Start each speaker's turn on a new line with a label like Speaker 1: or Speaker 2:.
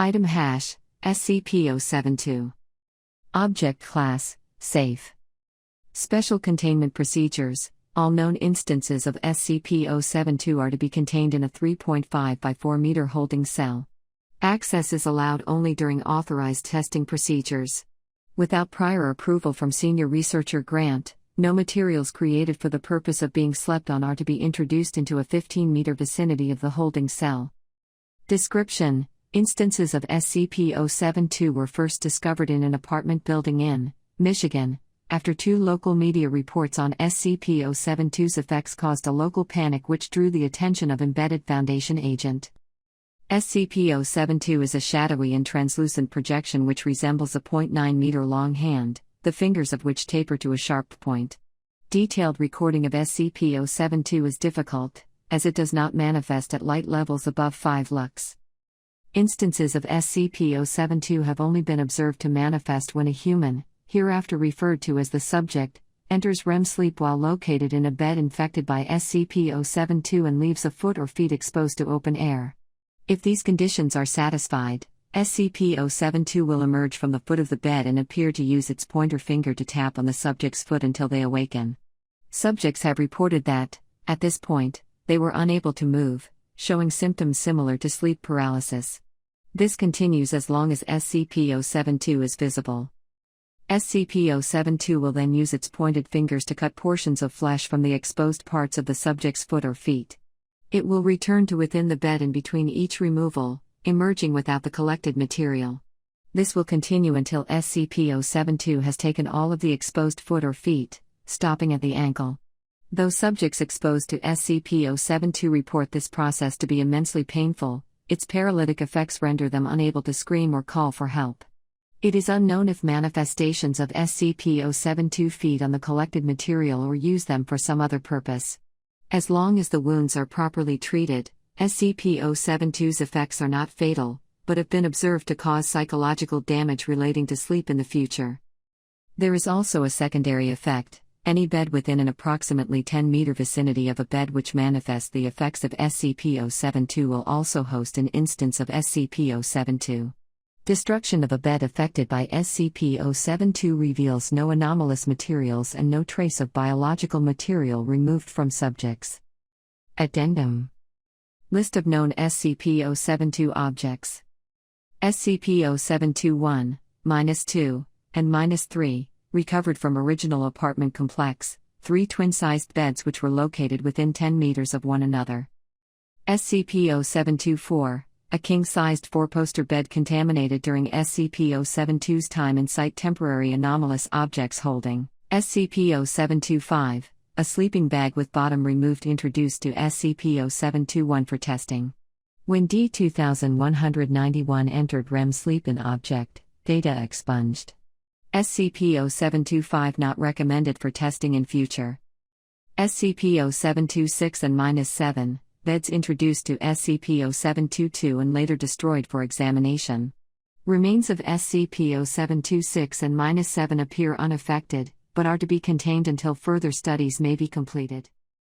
Speaker 1: Item hash, SCP-072. Object class, safe. Special containment procedures. All known instances of SCP-072 are to be contained in a 3.5 by 4 meter holding cell. Access is allowed only during authorized testing procedures. Without prior approval from Senior Researcher Grant, no materials created for the purpose of being slept on are to be introduced into a 15-meter vicinity of the holding cell. Description: Instances of SCP-072 were first discovered in an apartment building in Michigan, after 2 local media reports on SCP-072's effects caused a local panic which drew the attention of embedded Foundation agent. SCP-072 is a shadowy and translucent projection which resembles a 0.9-meter-long hand, the fingers of which taper to a sharp point. Detailed recording of SCP-072 is difficult, as it does not manifest at light levels above 5 lux. Instances of SCP-072 have only been observed to manifest when a human, hereafter referred to as the subject, enters REM sleep while located in a bed infected by SCP-072 and leaves a foot or feet exposed to open air. If these conditions are satisfied, SCP-072 will emerge from the foot of the bed and appear to use its pointer finger to tap on the subject's foot until they awaken. Subjects have reported that, at this point, they were unable to move, showing symptoms similar to sleep paralysis. This continues as long as SCP-072 is visible. SCP-072 will then use its pointed fingers to cut portions of flesh from the exposed parts of the subject's foot or feet. It will return to within the bed in between each removal, emerging without the collected material. This will continue until SCP-072 has taken all of the exposed foot or feet, stopping at the ankle. Though subjects exposed to SCP-072 report this process to be immensely painful, its paralytic effects render them unable to scream or call for help. It is unknown if manifestations of SCP-072 feed on the collected material or use them for some other purpose. As long as the wounds are properly treated, SCP-072's effects are not fatal, but have been observed to cause psychological damage relating to sleep in the future. There is also a secondary effect. Any bed within an approximately 10-meter vicinity of a bed which manifests the effects of SCP-072 will also host an instance of SCP-072. Destruction of a bed affected by SCP-072 reveals no anomalous materials and no trace of biological material removed from subjects. Addendum: List of known SCP-072 objects. SCP-072-1, -2, and -3, recovered from original apartment complex, 3 twin-sized beds which were located within 10 meters of one another. SCP-072-4, a king-sized 4-poster bed contaminated during SCP-072's time in site. Temporary anomalous objects holding. SCP-072-5, a sleeping bag with bottom removed introduced to SCP-072-1 for testing. When D-2191 entered REM sleep in object, data expunged. SCP-072-5 not recommended for testing in future. SCP-072-6 and -7, beds introduced to SCP-072-2 and later destroyed for examination. Remains of SCP-072-6 and -7 appear unaffected, but are to be contained until further studies may be completed.